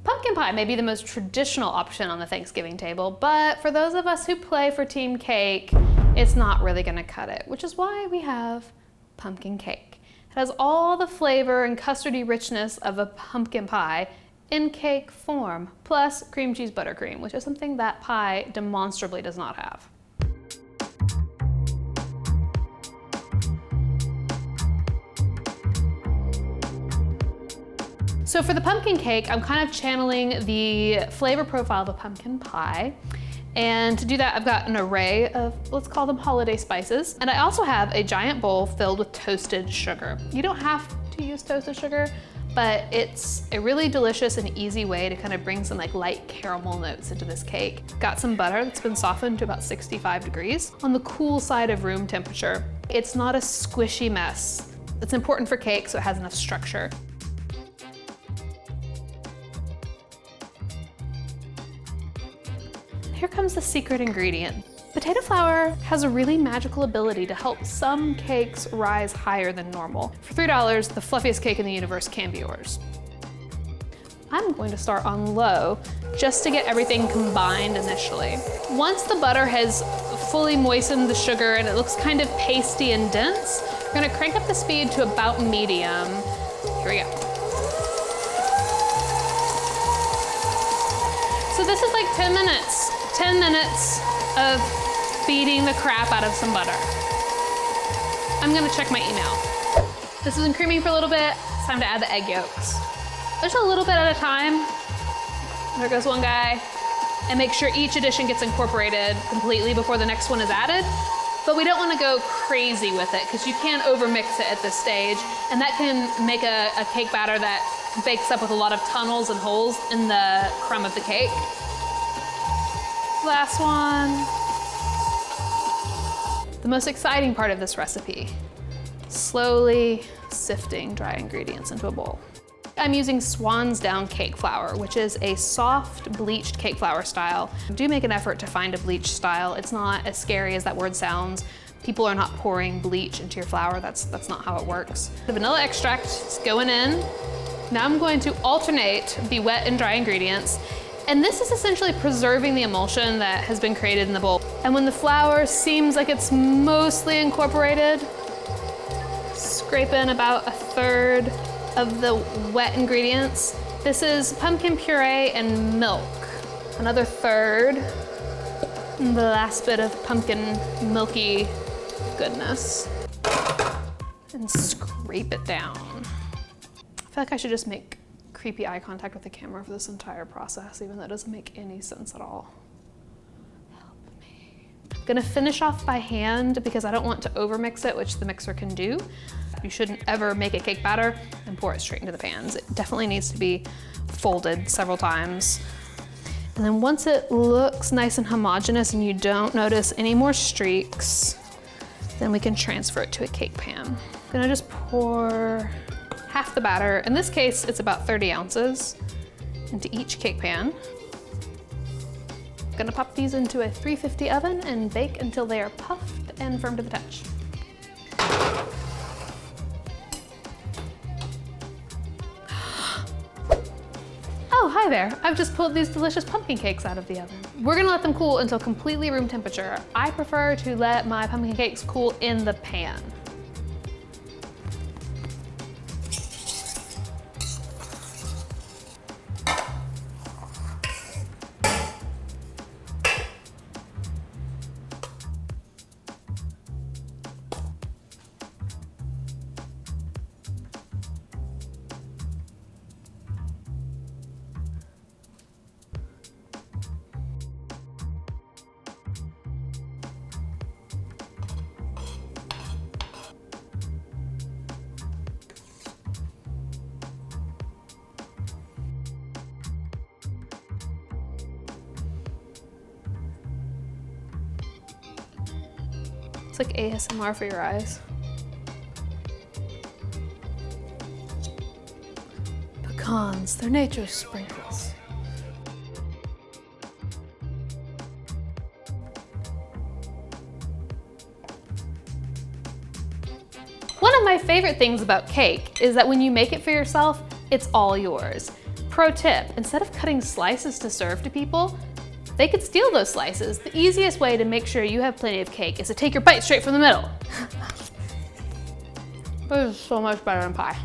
Pumpkin pie may be the most traditional option on the Thanksgiving table, but for those of us who play for team cake, it's not really gonna cut it, which is why we have pumpkin cake. It has all the flavor and custardy richness of a pumpkin pie in cake form, plus cream cheese buttercream, which is something that pie demonstrably does not have. So for the pumpkin cake, I'm kind of channeling the flavor profile of a pumpkin pie. And to do that, I've got an array of, let's call them holiday spices. And I also have a giant bowl filled with toasted sugar. You don't have to use toasted sugar, but it's a really delicious and easy way to kind of bring some like light caramel notes into this cake. Got some butter that's been softened to about 65 degrees on the cool side of room temperature. It's not a squishy mess. It's important for cake, so it has enough structure. Here comes the secret ingredient. Potato flour has a really magical ability to help some cakes rise higher than normal. For $3, the fluffiest cake in the universe can be yours. I'm going to start on low just to get everything combined initially. Once the butter has fully moistened the sugar and it looks kind of pasty and dense, we're gonna crank up the speed to about medium. Here we go. So this is like 10 minutes. 10 minutes of beating the crap out of some butter. I'm gonna check my email. This has been creaming for a little bit. It's time to add the egg yolks. Just a little bit at a time. There goes one guy. And make sure each addition gets incorporated completely before the next one is added. But we don't wanna go crazy with it because you can't overmix it at this stage. And that can make a cake batter that bakes up with a lot of tunnels and holes in the crumb of the cake. Last one. The most exciting part of this recipe, slowly sifting dry ingredients into a bowl. I'm using Swan's Down cake flour, which is a soft bleached cake flour style. Do make an effort to find a bleached style. It's not as scary as that word sounds. People are not pouring bleach into your flour. That's not how it works. The vanilla extract is going in. Now I'm going to alternate the wet and dry ingredients. And this is essentially preserving the emulsion that has been created in the bowl. And when the flour seems like it's mostly incorporated, scrape in about 1/3 of the wet ingredients. This is pumpkin puree and milk. Another 1/3, and the last bit of pumpkin milky goodness. And scrape it down. I feel like I should just make creepy eye contact with the camera for this entire process, even though it doesn't make any sense at all. Help me. I'm gonna finish off by hand because I don't want to overmix it, which the mixer can do. You shouldn't ever make a cake batter and pour it straight into the pans. It definitely needs to be folded several times. And then once it looks nice and homogeneous and you don't notice any more streaks, then we can transfer it to a cake pan. I'm gonna just pour half the batter. In this case, it's about 30 ounces into each cake pan. I'm gonna pop these into a 350 oven and bake until they are puffed and firm to the touch. Oh, hi there. I've just pulled these delicious pumpkin cakes out of the oven. We're gonna let them cool until completely room temperature. I prefer to let my pumpkin cakes cool in the pan. It's like ASMR for your eyes. Pecans, they're nature's sprinkles. One of my favorite things about cake is that when you make it for yourself, it's all yours. Pro tip, instead of cutting slices to serve to people, they could steal those slices. The easiest way to make sure you have plenty of cake is to take your bite straight from the middle. This is so much better than pie.